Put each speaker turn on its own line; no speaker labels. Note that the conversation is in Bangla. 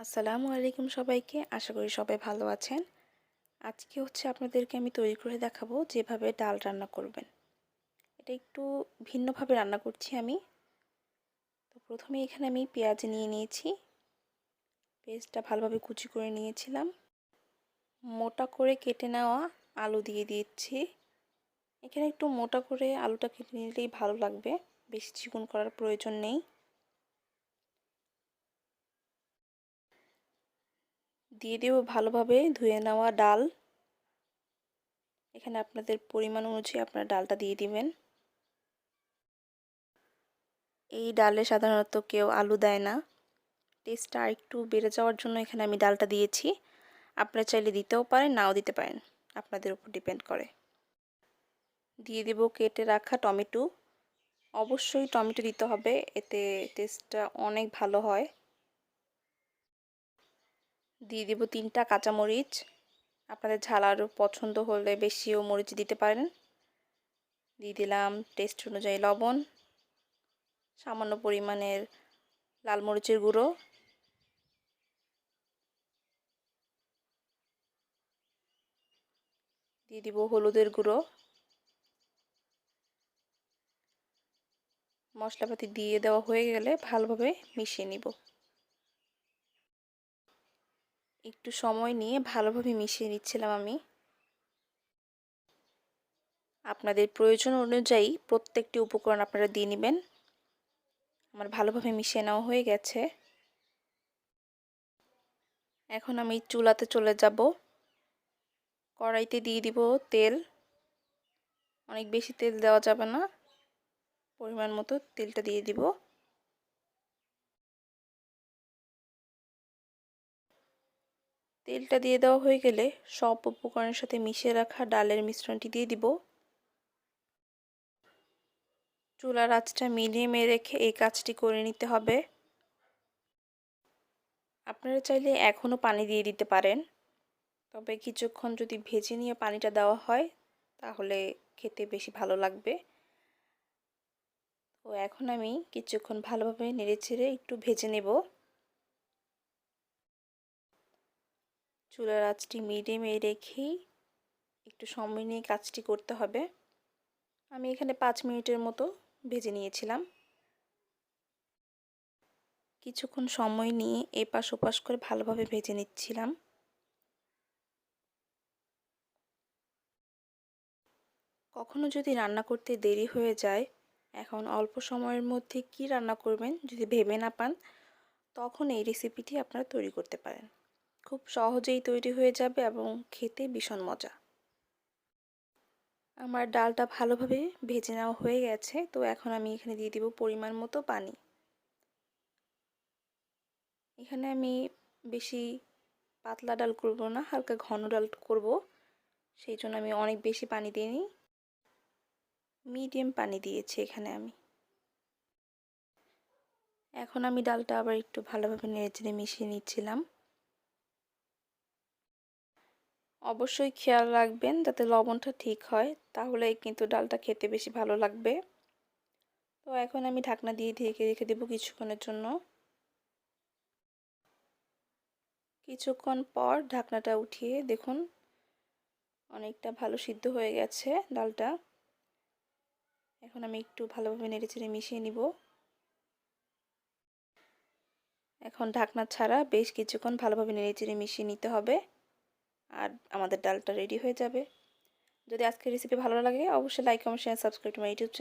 আসসালামু আলাইকুম সবাইকে। আশা করি সবাই ভালো আছেন। আজকে আপনাদেরকে আমি তৈরি করে দেখাবো যেভাবে ডাল রান্না করবেন। এটা একটু ভিন্নভাবে রান্না করছি আমি। তো প্রথমে এখানে আমি পেঁয়াজ নিয়ে নিয়েছি। পেঁয়াজটা ভালোভাবে কুচি করে নিয়েছিলাম। মোটা করে কেটে নেওয়া আলু দিয়ে দিচ্ছি। এখানে একটু মোটা করে আলুটা কেটে নিলেই ভালো লাগবে, বেশি চিকন করার প্রয়োজন নেই। দিয়ে দেব ভালোভাবে ধুয়ে নেওয়া ডাল। এখানে আপনাদের পরিমাণ অনুযায়ী আপনারা ডালটা দিয়ে দিবেন। এই ডালে সাধারণত কেউ আলু দেয় না, টেস্টটা আরেকটু বেড়ে যাওয়ার জন্য এখানে আমি ডালটা দিয়েছি। আপনারা চাইলে দিতেও পারেন, নাও দিতে পারেন, আপনাদের উপর ডিপেন্ড করে। দিয়ে দেব কেটে রাখা টমেটো। অবশ্যই টমেটো দিতে হবে, এতে টেস্টটা অনেক ভালো হয়। দিয়ে দেব 3টা কাঁচামরিচ। আপনাদের ঝাল আরও পছন্দ হলে বেশিও মরিচ দিতে পারেন। দিয়ে দিলাম টেস্ট অনুযায়ী লবণ, সামান্য পরিমাণের লাল মরিচের গুঁড়ো, দিয়ে দিব হলুদের গুঁড়ো। মশলাপাতি দিয়ে দেওয়া হয়ে গেলে ভালোভাবে মিশিয়ে নিব। একটু সময় নিয়ে ভালোভাবে মিশিয়ে নিচ্ছিলাম আমি। আপনাদের প্রয়োজন অনুযায়ী প্রত্যেকটি উপকরণ আপনারা দিয়ে নেবেন। আমার ভালোভাবে মিশিয়ে নেওয়া হয়ে গেছে। এখন আমি চুলাতে চলে যাব। কড়াইতে দিয়ে দিব তেল। অনেক বেশি তেল দেওয়া যাবে না, পরিমাণ মতো তেলটা দিয়ে দিব। তেলটা দিয়ে দেওয়া হয়ে গেলে সব উপকরণের সাথে মিশিয়ে রাখা ডালের মিশ্রণটি দিয়ে দিব। চুলার আঁচটা মিডিয়ামে রেখে এই কাজটি করে নিতে হবে। আপনারা চাইলে এখনও পানি দিয়ে দিতে পারেন, তবে কিছুক্ষণ যদি ভেজে নিয়ে পানিটা দেওয়া হয় তাহলে খেতে বেশি ভালো লাগবে। তো এখন আমি কিছুক্ষণ ভালোভাবে নেড়েচেড়ে একটু ভেজে নেব। চুলার আঁচটি মিডিয়ামে রেখেই একটু সময় নিয়ে কাজটি করতে হবে। আমি এখানে 5 মিনিটের মতো ভেজে নিয়েছিলাম। কিছুক্ষণ সময় নিয়ে এপাশ ওপাশ করে ভালোভাবে ভেজে নিচ্ছিলাম। কখনো যদি রান্না করতে দেরি হয়ে যায়, এখন অল্প সময়ের মধ্যে কি রান্না করবেন যদি ভেবে না পান, তখন এই রেসিপিটি আপনারা তৈরি করতে পারেন। খুব সহজেই তৈরি হয়ে যাবে এবং খেতে ভীষণ মজা। আমার ডালটা ভালোভাবে ভেজে নেওয়া হয়ে গেছে। তো এখন আমি এখানে দিয়ে দিব পরিমাণ মতো পানি। এখানে আমি বেশি পাতলা ডাল করব না, হালকা ঘন ডাল করব, সেই জন্য আমি অনেক বেশি পানি দিইনি, মিডিয়াম পানি দিয়েছি এখানে আমি। এখন আমি ডালটা আবার একটু ভালোভাবে নেড়েচেড়ে মিশিয়ে নিচ্ছিলাম। অবশ্যই খেয়াল রাখবেন যাতে লবণটা ঠিক হয়, তাহলে কিন্তু ডালটা খেতে বেশি ভালো লাগবে। তো এখন আমি ঢাকনা দিয়ে ঢেকে রেখে দেব কিছুক্ষণের জন্য। কিছুক্ষণ পর ঢাকনাটা উঠিয়ে দেখুন অনেকটা ভালো সিদ্ধ হয়ে গেছে ডালটা। এখন আমি একটু ভালোভাবে নেড়েচেড়ে মিশিয়ে নিব। এখন ঢাকনা ছাড়া বেশ কিছুক্ষণ ভালোভাবে নেড়েচেড়ে মিশিয়ে নিতে হবে, আর আমাদের ডালটা রেডি হয়ে যাবে। যদি আজকের রেসিপি ভালো লাগে অবশ্যই like, comment, share, subscribe to my YouTube channel.